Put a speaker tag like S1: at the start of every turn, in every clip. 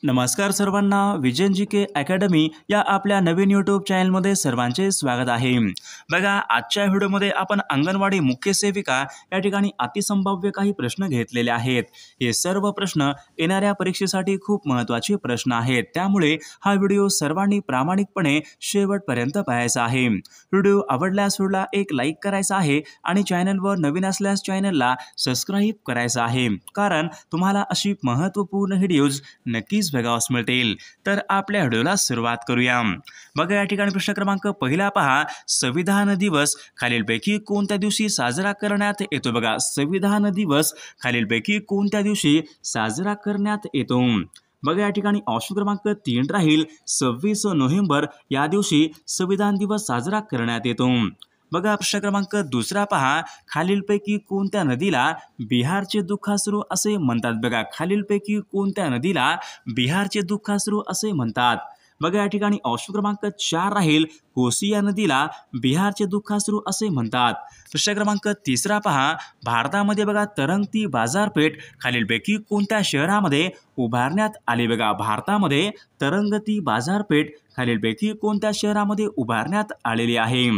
S1: नमस्कार सर्वांना, विजयजी के अकॅडमी या आपल्या नवीन यूट्यूब चॅनलमध्ये सर्वांचे स्वागत आहे। बघा, आजच्या व्हिडिओमध्ये आपण अंगणवाडी मुख्य सेविका या ठिकाणी अतिसंभाव्य काही प्रश्न घेतलेले आहेत। हे सर्व प्रश्न येणाऱ्या परीक्षेसाठी खूप महत्त्वाचे प्रश्न आहेत, त्यामुळे हा व्हिडिओ सर्वांनी प्रामाणिकपणे शेवटपर्यंत पाहायचा आहे। व्हिडिओ आवडल्यास व्हिडिओला एक लाईक करायचा आहे आणि चॅनलवर नवीन असल्यास चॅनलला सबस्क्राइब करायचं आहे, कारण तुम्हाला अशी महत्त्वपूर्ण व्हिडिओज नक्कीच बघावयास मिळतील। तर आपल्या व्हिडिओला सुरुवात करूया। बघा, या ठिकाणी प्रश्न क्रमांक पहिला पहा, संविधान दिवस खालीलपैकी कोणत्या दिवशी साजरा करण्यात येतो? बघा, संविधान दिवस खालीलपैकी कोणत्या दिवशी साजरा करण्यात येतो? बघा, या ठिकाणी ऑप्शन क्रमांक 3 राहील 26 नोव्हेंबर या दिवशी संविधान दिवस साजरा करण्यात येतो। बघा, प्रश्न क्रमांक दुसरा पहा, खालीलपैकी कोणत्या नदीला बिहारचे दुःखाश्रू असे म्हणतात? बघा, खालीलपैकी कोणत्या नदीला बिहारचे दुःखाश्रू असे म्हणतात? बघा, या ठिकाणी ऑप्शन क्रमांक 4 राहील कोसी या नदीला बिहारचे दुःखाश्रू असे म्हणतात। प्रश्न क्रमांक तिसरा पहा, भारतामध्ये बघा तरंगती बाजारपेठ खालीलपैकी कोणत्या शहरामध्ये उभारण्यात आली? बघा, भारतामध्ये तरंगती बाजारपेठ खालीलपैकी कोणत्या शहरामध्ये उभारण्यात आलेली आहे?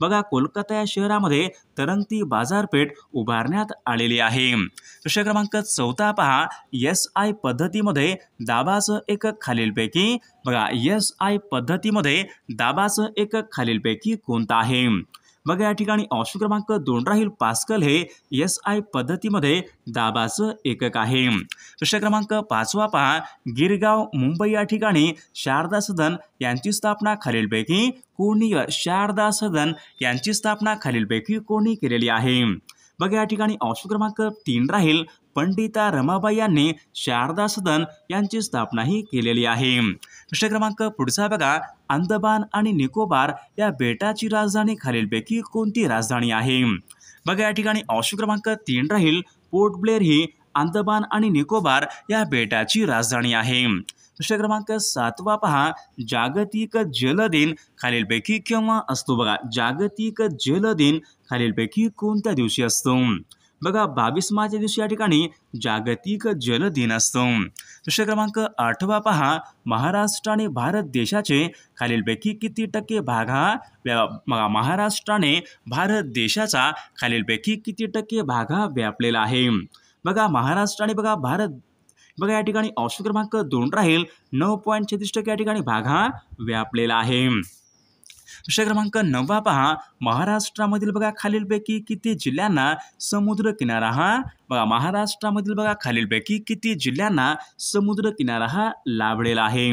S1: बघा, कोलकाता या शहरामध्ये तरंगती बाजारपेठ उभारण्यात आलेली आहे। प्रश्न क्रमांक 4 पहा, SI पद्धतीमध्ये दाबाचं एकक खालीलपैकी बघा SI पद्धतीमध्ये दाबाचं एकक खालीलपैकी कोणतं आहे? बघा, या ठिकाणी ऑप्शन क्रमांक 2 राहील पास्कल हे SI पद्धतीमध्ये दाबाचं एकक आहे। प्रश्न क्रमांक 5 पहा, गिरगाव मुंबई या ठिकाणी शारदा सदन यांची स्थापना खालीलपैकी कोणी शारदा सदन यांची स्थापना खालीलपैकी कोणी केलेली आहे? बघा, या ठिकाणी ऑप्शन क्रमांक 3 राहील पंडिता रमाबाई यांनी शारदा सदन यांची स्थापना ही केलेली आहे। प्रश्न क्रमांक पुढचा बघा, अंदमान आणि निकोबार या बेटाची राजधानी खालीलपैकी कोणती राजधानी आहे? बघा, या ठिकाणी ऑप्शन क्रमांक 3 राहील पोर्ट ब्लेअर ही अंदमान आणि निकोबार या बेटाची राजधानी आहे। प्रश्न क्रमांक 7 पहा, जागतिक जल दिन खालीलपैकी केव्हा असतो? बघा, जागतिक जल दिन खालीलपैकी कोणत्या दिवशी असतो? बघा, 22 मार्च या दिवशी या ठिकाणी जागतिक जल दिन असतो। प्रश्न क्रमांक 8 पहा, महाराष्ट्राने भारत देशाचे खालीलपैकी किती टक्के भाग महाराष्ट्राने भारत देशाचा खालीलपैकी किती टक्के भाग व्यापलेला आहे? बघा, महाराष्ट्राने बघा या ठिकाणी ऑप्शन क्रमांक 2 राहील 9.36% या ठिकाणी भाग व्यापलेला आहे। प्रश्न क्रमांक 9 पहा, महाराष्ट्रामधील बघा खालीलपैकी किती जिल्ह्यांना समुद्र किनारा बघा महाराष्ट्रामधील बघा खालीलपैकी किती जिल्ह्यांना समुद्र किनारा लाभलेला आहे?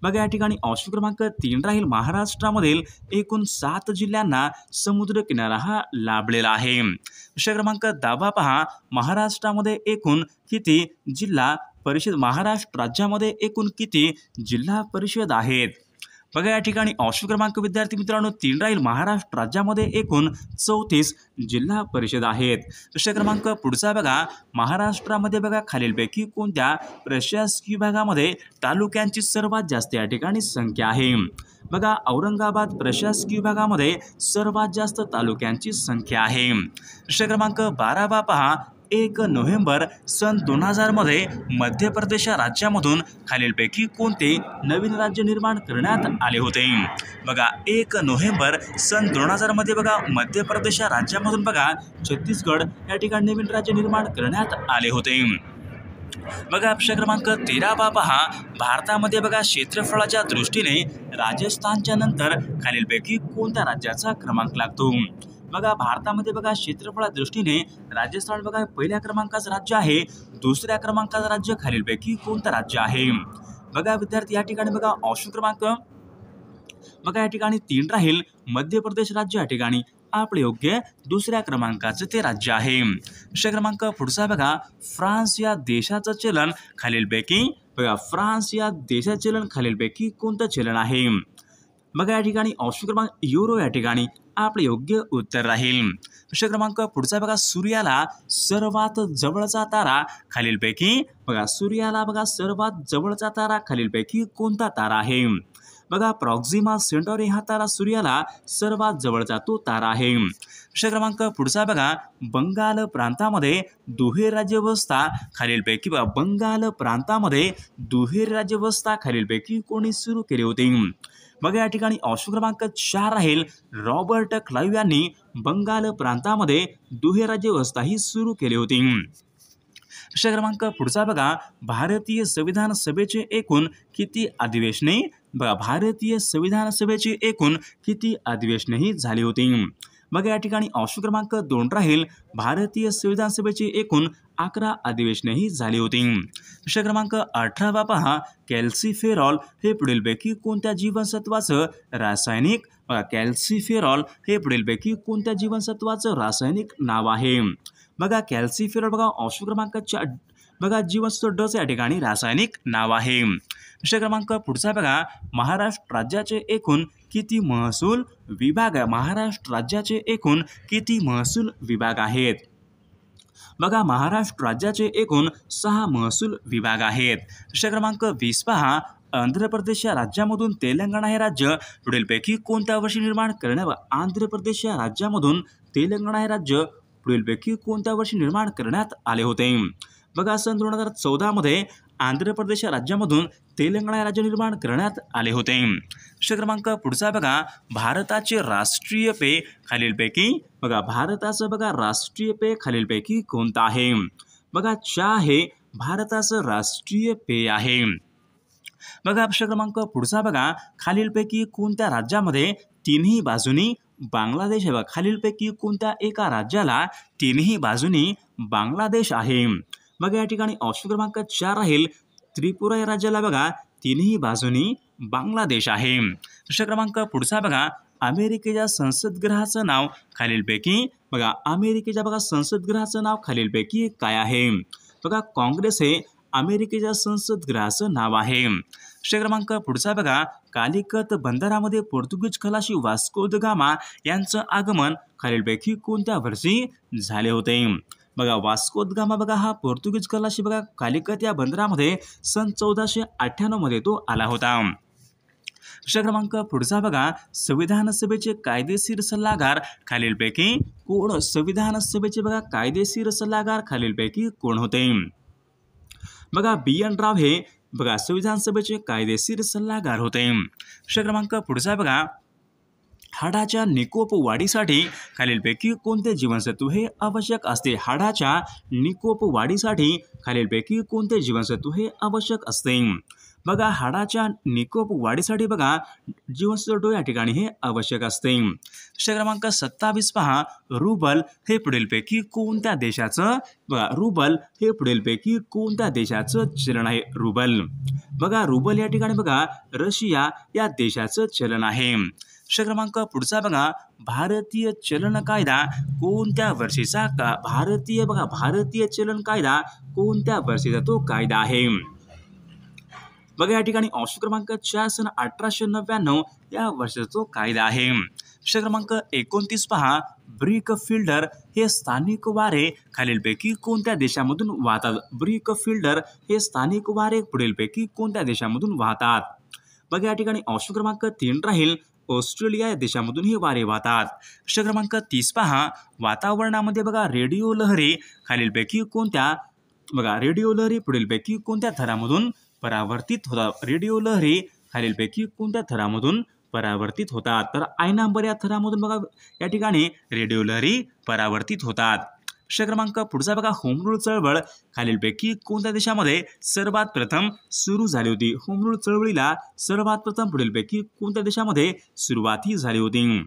S1: बघा, या ठिकाणी ऑप्शन क्रमांक 3 राहील महाराष्ट्रामधील एकूण 7 जिल्ह्यांना समुद्र किनारा लाभलेला आहे। प्रश्न क्रमांक 10 पहा, महाराष्ट्रामध्ये एकूण किती जिल्हा परिषद महाराष्ट्र राज्यामध्ये एकूण किती जिल्हा परिषद आहेत? बघा, या ठिकाणी ऑप्शन क्रमांक विद्यार्थी मित्रांनो 3 राहील महाराष्ट्र राज्यामध्ये एकूण 34 जिल्हा परिषद आहेत। प्रश्न क्रमांक पुढचा बघा, महाराष्ट्रामध्ये बघा खालीलपैकी कोणत्या प्रशासकीय विभागामध्ये तालुक्यांची सर्वात जास्त या ठिकाणी संख्या आहे? बघा, औरंगाबाद प्रशासकीय विभागामध्ये सर्वात जास्त तालुक्यांची संख्या आहे। प्रश्न क्रमांक 12 पहा, 1 नोव्हेंबर सन 2000 मध्ये मध्य प्रदेश राज्यामधून खालीलपैकी कोणते नवीन राज्य निर्माण करण्यात आले होते? बघा, 1 नोव्हेंबर सन 2000 मध्ये बघा मध्य प्रदेश राज्यामधून बघा छत्तीसगड या ठिकाणी नवीन राज्य निर्माण करण्यात आले होते। बघा, प्रश्न क्रमांक 13 पहा, भारतामध्ये बघा क्षेत्रफळाच्या दृष्टीने राजस्थानच्या नंतर खालीलपैकी कोणत्या राज्याचा क्रमांक लागतो? बघा, भारतामध्ये बघा क्षेत्रफळा दृष्टीने राजस्थान बघा पहिल्या क्रमांकाचं राज्य आहे। दुसऱ्या क्रमांकाचं राज्य खालीलपैकी कोणतं राज्य आहे? बघा विद्यार्थी, या ठिकाणी बघा ऑप्शन क्रमांक बघा या ठिकाणी 3 राहील मध्य प्रदेश राज्य या ठिकाणी आपले योग्य दुसऱ्या क्रमांकाचं ते राज्य आहे। प्रश्न क्रमांक पुढचा बघा, फ्रान्स या देशाचं चलन खालीलपैकी बघा फ्रान्स या देशाचं चलन खालीलपैकी कोणतं चलन आहे? बघा, या ठिकाणी ऑप्शन क्रमांक युरो या ठिकाणी आपले योग्य उत्तर राहील। प्रश्न क्रमांक पुढचा बघा, सूर्याला सर्वात जवळचा तारा खालीलपैकी बघा सूर्याला बघा सर्वात जवळचा तारा खालीलपैकी कोणता तारा आहे? बघा प्रॉक्झिमा सेंटॉरी हा तारा सूर्याला सर्वात जवळचा तो तारा आहे. प्रश्न क्रमांक पुढचा बघा, बंगाल प्रांतामध्ये दुहेरी राज्यव्यवस्था खालीलपैकी बंगाल प्रांतामध्ये दुहेरी राज्यव्यवस्था खालीलपैकी कोणी सुरू केली होती? बघा या ठिकाणी ऑप्शन क्रमांक 4 राहील रॉबर्ट क्लाइव्ह यांनी बंगाल प्रांतामध्ये दुहेरी राज्यव्यवस्था ही सुरू केली होती. प्रश्न क्रमांक पुढचा बघा, भारतीय संविधान सभेचे एकूण किती अधिवेशने बघा भारतीय संविधान सभेची एकूण किती अधिवेशने ही झाली होती? बघा या ठिकाणी ऑप्शन क्रमांक 2 राहील भारतीय संविधान सभेची एकूण 11 अधिवेशने ही झाली होती. प्रश्न क्रमांक 18 पहा, कॅल्सिफेरॉल हे पुढीलपैकी कोणत्या जीवनसत्वाचं रासायनिक कॅल्सिफेरॉल हे पुढीलपैकी कोणत्या जीवनसत्वाचं रासायनिक नाव आहे? बघा कॅल्सिफेरॉल बघा ऑप्शन क्रमांक 4 बघा जीवनसत्व ड चे या ठिकाणी रासायनिक नाव आहे. प्रश्न क्रमांक पुढचा बघा, महाराष्ट्र राज्याचे एकूण किती महसूल विभाग महाराष्ट्र राज्याचे एकूण किती महसूल विभाग आहेत? बघा महाराष्ट्र राज्याचे एकूण 6 महसूल विभाग आहेत. प्रश्न क्रमांक 20 पहा, आंध्र प्रदेश या राज्यामधून तेलंगणा हे राज्य पुढीलपैकी कोणत्या वर्षी निर्माण करण्यात आंध्र प्रदेश या राज्यामधून तेलंगणा हे राज्य पुढीलपैकी कोणत्या वर्षी निर्माण करण्यात आले होते? बघा सन 2014 मध्ये आंध्र प्रदेश या राज्यामधून तेलंगणा हे राज्य निर्माण करण्यात आले होते. प्रश्न क्रमांक पुढचा बघा, भारताचे राष्ट्रीय पेय खालीलपैकी बघा भारताचं बघा राष्ट्रीय पेय खालीलपैकी कोणतं आहे? बघा चहा हे भारताचं राष्ट्रीय पेय आहे. बघा प्रश्न क्रमांक पुढचा बघा, खालीलपैकी कोणत्या राज्यामध्ये तिन्ही बाजूनी बांगलादेश आहे? खालीलपैकी कोणत्या एका राज्याला तिन्ही बाजूनी बांगलादेश आहे? बघा या ठिकाणी ऑप्शन क्रमांक 4 राहील त्रिपुरा या राज्याला बघा तिन्ही बाजूनी बांगलादेश आहे. प्रश्न क्रमांक पुढचा बघा, अमेरिकेच्या संसदगृहाचं नाव खालीलपैकी बघा अमेरिकेच्या बघा संसदगृहाचं नाव खालीलपैकी काय आहे? बघा काँग्रेस हे अमेरिकेच्या संसदगृहाचं नाव आहे. प्रश्न क्रमांक पुढचा बघा, कालिकत बंदरामध्ये पोर्तुगीज खलाशी वास्को द गामा यांचं आगमन खालीलपैकी कोणत्या वर्षी झाले होते? बघा वास्को द गामा बघा हा पोर्तुगीज खलाशी बघा कालिकत या बंदरामध्ये सन 1498 मध्ये तो आला होता. प्रश्न क्रमांक पुढचा बघा, संविधान सभेचे कायदेशीर सल्लागार खालीलपैकी कोण? संविधान सभेचे बघा कायदेशीर सल्लागार खालीलपैकी कोण होते? बघा BN राव हे बघा संविधान सभेचे कायदेशीर सल्लागार होते. प्रश्न क्रमांक पुढचा बघा, हाडाच्या निकोप वाढीसाठी खालीलपैकी कोणते जीवनसत्व हे आवश्यक असते? हाडाच्या निकोप वाढीसाठी खालीलपैकी कोणते जीवनसत्व हे आवश्यक असते? बघा हाडाच्या निकोप वाढीसाठी बघा जीवनसत्व या ठिकाणी हे आवश्यक असते. प्रश्न क्रमांक 27 पहा, रुबल हे पुढीलपैकी कोणत्या देशाचं बघा रुबल हे पुढीलपैकी कोणत्या देशाचं चलन आहे? रुबल बघा रुबल या ठिकाणी बघा रशिया या देशाचं चलन आहे. प्रश्न क्रमांक पुढचा बघा, भारतीय चलन कायदा कोणत्या वर्षीचा भारतीय चलन कायदा कोणत्या वर्षीचा तो कायदा आहे? बघा या ठिकाणी ऑप्शन क्रमांक 4 सन 1899 या वर्षाचा तो कायदा आहे. प्रश्न क्रमांक 29 पहा, ब्रिक फिल्डर हे स्थानिक वारे खालीलपैकी कोणत्या देशामधून वाहतात? ब्रिक फिल्डर हे स्थानिक वारे पुढीलपैकी कोणत्या देशामधून वाहतात? बघा या ठिकाणी ऑप्शन क्रमांक 3 राहील ऑस्ट्रेलिया या देशामधून हे वारे वाहतात. प्रश्न क्रमांक 30 पहा, वातावरणामध्ये बघा रेडिओ लहरी खालीलपैकी कोणत्या बघा रेडिओ लहरी पुढीलपैकी कोणत्या थरामधून परावर्तित होतात? रेडिओ लहरी खालीलपैकी कोणत्या थरामधून परावर्तित होतात? तर I नंबर या थरामधून बघा या ठिकाणी रेडिओ लहरी परावर्तित होतात. प्रश्न क्रमांक पुढचा बघा, होम रूल चळवळ खालीलपैकी कोणत्या देशामध्ये सर्वात प्रथम सुरू झाली होती? होम रूल चळवळीला सर्वात प्रथम पुढीलपैकी कोणत्या देशामध्ये सुरुवात झाली होती?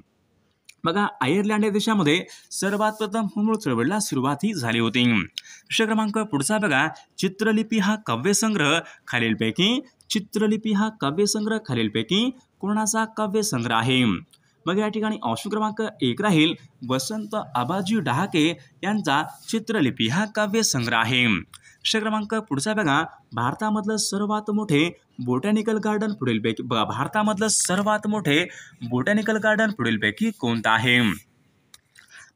S1: बघा आयर्लंड या देशामध्ये सर्वात प्रथम होम रूल चळवळीला सुरुवात झाली होती. प्रश्न क्रमांक पुढचा बघा, चित्रलिपी हा काव्यसंग्रह खालीलपैकी कोणाचा काव्यसंग्रह आहे? बघा या ठिकाणी ऑप्शन क्रमांक 1 राहील वसंत आबाजी डहाके यांचा चित्रलिपी हा काव्यसंग्रह आहे. प्रश्न क्रमांक पुढचा बघा, भारतामधलं सर्वात मोठे बोटॅनिकल गार्डन पुढीलपैकी बघा भारतामधलं सर्वात मोठे बोटॅनिकल गार्डन पुढीलपैकी कोणतं आहे?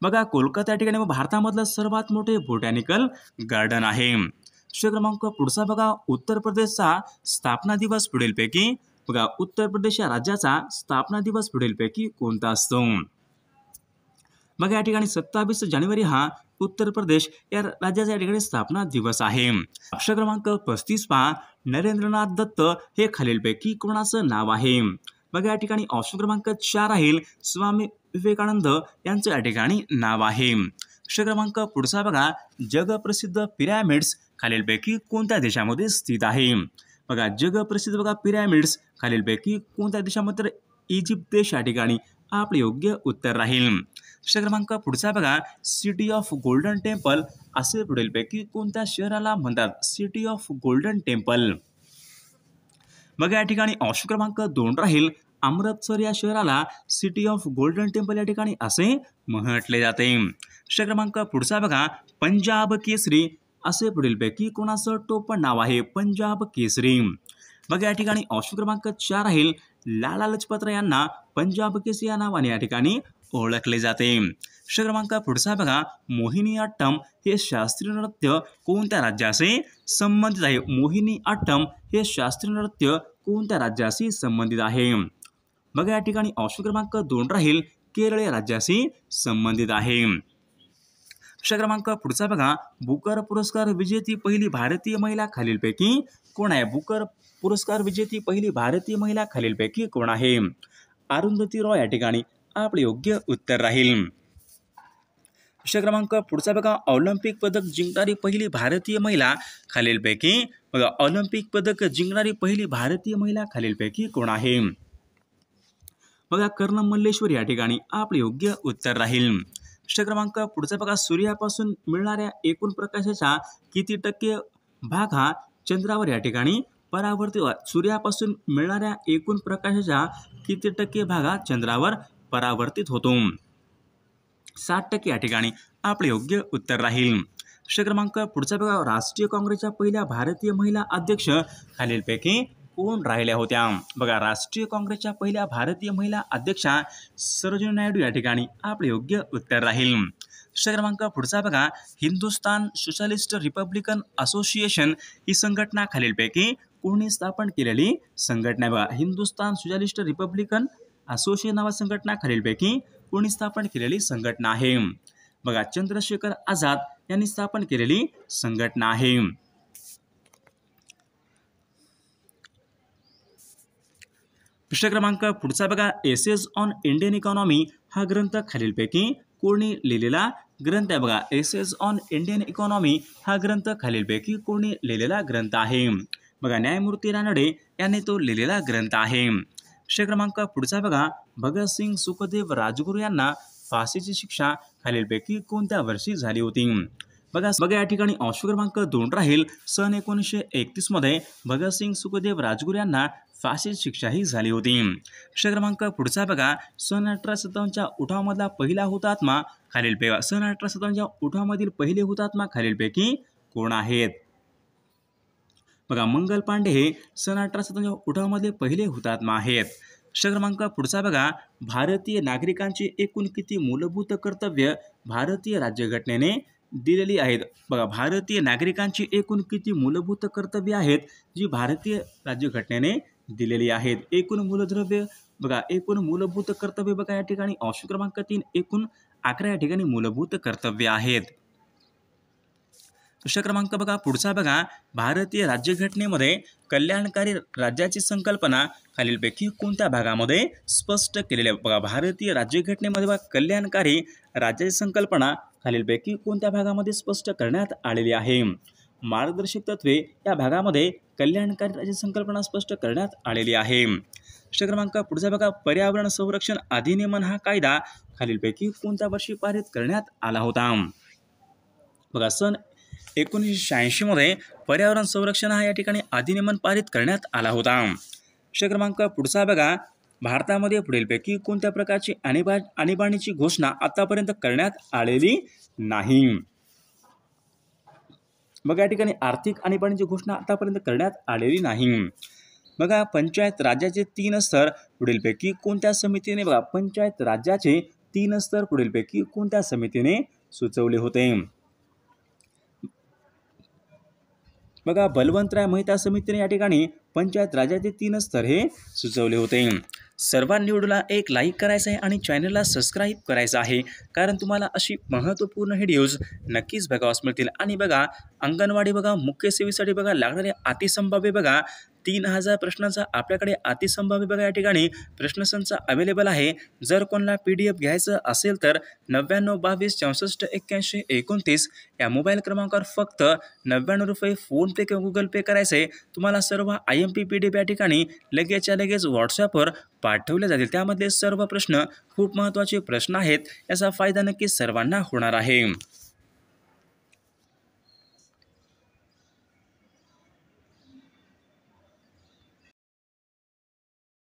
S1: बघा कोलकाता या ठिकाणी भारतामधलं सर्वात मोठे बोटॅनिकल गार्डन आहे. प्रश्न क्रमांक पुढचा बघा, उत्तर प्रदेशचा स्थापना दिवस पुढीलपैकी बघा उत्तर प्रदेश या राज्याचा स्थापना दिवस पुढीलपैकी कोणता असतो? बघा या ठिकाणी 27 जानेवारी हा उत्तर प्रदेश या राज्याचा या ठिकाणी स्थापना दिवस आहे. प्रश्न क्रमांक 35 पहा, नरेंद्रनाथ दत्त हे खालीलपैकी कोणाचं नाव आहे? बघा या ठिकाणी ऑप्शन क्रमांक 4 राहील स्वामी विवेकानंद यांचं या ठिकाणी नाव आहे. प्रश्न क्रमांक पुढचा बघा, जगप्रसिद्ध पिरॅमिड्स खालीलपैकी कोणत्या देशामध्ये स्थित आहे? बघा जगप्रसिद्ध बघा पिरॅमिड्स खालीलपैकी कोणत्या देशामध्ये? तर इजिप्त देश या ठिकाणी आपले योग्य उत्तर राहील. प्रश्न क्रमांक पुढचा बघा, सिटी ऑफ गोल्डन टेम्पल असे पुढीलपैकी कोणत्या शहराला म्हणतात? City of golden temple. बघा या ठिकाणी ऑप्शन क्रमांक 2 राहील अमृतसर या शहराला सिटी ऑफ गोल्डन टेम्पल या ठिकाणी असे म्हटले जाते. प्रश्न क्रमांक पुढचा बघा, पंजाब केसरी असे पुढीलपैकी कोणाचं टोपण नाव आहे? पंजाब केसरी. बघा या ठिकाणी ऑप्शन क्रमांक 4 राहील लाला लजपतराय यांना पंजाब केसरी या नावाने या ठिकाणी ओळखले जाते. प्रश्न क्रमांक पुढचा बघा, मोहिनीअट्टम हे शास्त्रीय नृत्य कोणत्या राज्याशी संबंधित आहे? मोहिनीअट्टम हे शास्त्रीय नृत्य कोणत्या राज्याशी संबंधित आहे? बघा या ठिकाणी ऑप्शन क्रमांक 2 राहील केरळ राज्याशी संबंधित आहे. प्रश्न क्रमांक पुढचा बघा, बुकर पुरस्कार विजेती पहिली भारतीय महिला खालीलपैकी कोण आहे? बुकर पुरस्कार विजेती पहिली भारतीय महिला खालीलपैकी कोण आहे? अरुंधती रॉय या ठिकाणी आपले योग्य उत्तर राहील. प्रश्न क्रमांक पुढचा बघा, ऑलिम्पिक पदक जिंकणारी पहिली भारतीय महिला खालीलपैकी बघा ऑलिम्पिक पदक जिंकणारी पहिली भारतीय महिला खालीलपैकी कोण आहे? बघा कर्णम मल्लेश्वरी या ठिकाणी आपले योग्य उत्तर राहील. प्रश्न क्रमांक पुढचा बघा, सूर्यापासून मिळणाऱ्या एकूण प्रकाशाचा किती टक्के भाग हा चंद्रावर या ठिकाणी परावर्तित? सूर्यापासून मिळणाऱ्या एकूण प्रकाशाचा किती टक्के भाग हा चंद्रावर परावर्तित होतो? 60% या ठिकाणी आपले योग्य उत्तर राहील. प्रश्न क्रमांक पुढचा बघा, राष्ट्रीय काँग्रेसच्या पहिल्या भारतीय महिला अध्यक्ष खालीलपैकी कोण राहिल्या होत्या? बघा राष्ट्रीय काँग्रेसच्या पहिल्या भारतीय महिला अध्यक्षा सरोजिनी नायडू या ठिकाणी आपले योग्य उत्तर राहील. प्रश्न क्रमांक पुढचा बघा, हिंदुस्तान सोशलिस्ट रिपब्लिकन असोसिएशन ही संघटना खालीलपैकी कोणी स्थापन केलेली संघटना? बघा हिंदुस्तान सोशलिस्ट रिपब्लिकन असोसिएशन नावा संघटना खालीलपैकी कोणी स्थापन केलेली संघटना आहे? बघा चंद्रशेखर आझाद यांनी स्थापन केलेली संघटना आहे. प्रश्न क्रमांक पुढचा बघा, एसेज ऑन इंडियन इकॉनॉमी हा ग्रंथ खालीलपैकी कोणी लिहिलेला ग्रंथ आहे? बघा एसेज ऑन इंडियन इकॉनॉमी हा ग्रंथ खालीलपैकी कोणी लिहिलेला ग्रंथ आहे? बघा न्यायमूर्ती रानडे यांनी तो लिहिलेला ग्रंथ आहे. प्रश्न क्रमांक पुढचा बघा, भगतसिंग सुखदेव राजगुरू यांना फाशीची शिक्षा खालीलपैकी कोणत्या वर्षी झाली होती? बघा या ठिकाणी ऑप्शन क्रमांक 2 राहील सन 1931 मध्ये भगतसिंग सुखदेव राजगुरू यांना फाशीची शिक्षा ही झाली होती. प्रश्न क्रमांक पुढचा बघा, सन 1857च्या उठावामधला पहिला हुतात्मा खालीलपैकी सन 1857च्या उठावामधील पहिले हुतात्मा खालीलपैकी कोण आहेत? बघा मंगल पांडे हे सन 1857च्या उठावामधले पहिले हुतात्मा आहेत. प्रश्न क्रमांक पुढचा बघा, भारतीय नागरिकांची एकूण किती मूलभूत कर्तव्य भारतीय राज्यघटनेने दिलेली आहेत? बघा भारतीय नागरिकांची एकूण किती मूलभूत कर्तव्य आहेत जी भारतीय राज्यघटनेने दिलेली आहेत? एकूण मूलद्रव्य बघा एकूण मूलभूत कर्तव्य बघा या ठिकाणी ऑप्शन क्रमांक 3 एकूण 11 या ठिकाणी मूलभूत कर्तव्य आहेत. प्रश्न क्रमांक बघा पुढचा बघा, भारतीय राज्यघटनेमध्ये कल्याणकारी राज्याची संकल्पना खालीलपैकी कोणत्या भागामध्ये स्पष्ट केलेली आहे? बघा भारतीय राज्यघटनेमध्ये बघा कल्याणकारी राज्याची संकल्पना खालीलपैकी कोणत्या भागामध्ये स्पष्ट करण्यात आलेली आहे? मार्गदर्शक तत्वे या भागामध्ये कल्याणकारी राज्याची संकल्पना स्पष्ट करण्यात आलेली आहे. प्रश्न क्रमांक पुढचा बघा, पर्यावरण संरक्षण अधिनियम हा कायदा खालीलपैकी कोणत्या वर्षी पारित करण्यात आला होता? बघा सन 1986 मध्ये पर्यावरण संरक्षण हा या ठिकाणी अधिनियम पारित करण्यात आला होता. प्रश्न क्रमांक पुढचा बघा, भारतामध्ये पुढीलपैकी कोणत्या प्रकारची आणीबाणीची घोषणा आतापर्यंत करण्यात आलेली नाही? बघा या ठिकाणी आर्थिक आणीबाणीची घोषणा आतापर्यंत करण्यात आलेली नाही. बघा पंचायत राज्याचे 3 स्तर पुढीलपैकी कोणत्या समितीने बघा पंचायत राज्याचे 3 स्तर पुढीलपैकी कोणत्या समितीने सुचवले होते? बघा बलवंतराय मेहता समितीने या ठिकाणी पंचायत राजाचे 3 स्तर हे सुचवले होते. सर्वांनी व्हिडिओला एक लाईक करायचं आहे आणि चॅनलला सबस्क्राईब करायचं आहे, कारण तुम्हाला अशी महत्त्वपूर्ण व्हिडिओज नक्कीच बघावास मिळतील. आणि बघा अंगणवाडी बघा मुख्य सेवेसाठी बघा लागणारे अतिसंभाव्य बघा 3000 प्रश्नांचा आपल्याकडे अतिसंभाव्य बघा या ठिकाणी प्रश्नसंच अवेलेबल आहे. जर कोणाला PDF घ्यायचं असेल तर 9922648129 या मोबाईल क्रमांकावर फक्त 99 रुपये फोनपे किंवा गुगल पे करायचे. तुम्हाला सर्व IMP PDF या ठिकाणी लगेचच्या लगेच व्हॉट्सॲपवर पाठवले जातील. त्यामधले सर्व प्रश्न खूप महत्त्वाचे प्रश्न आहेत. याचा फायदा नक्कीच सर्वांना होणार आहे.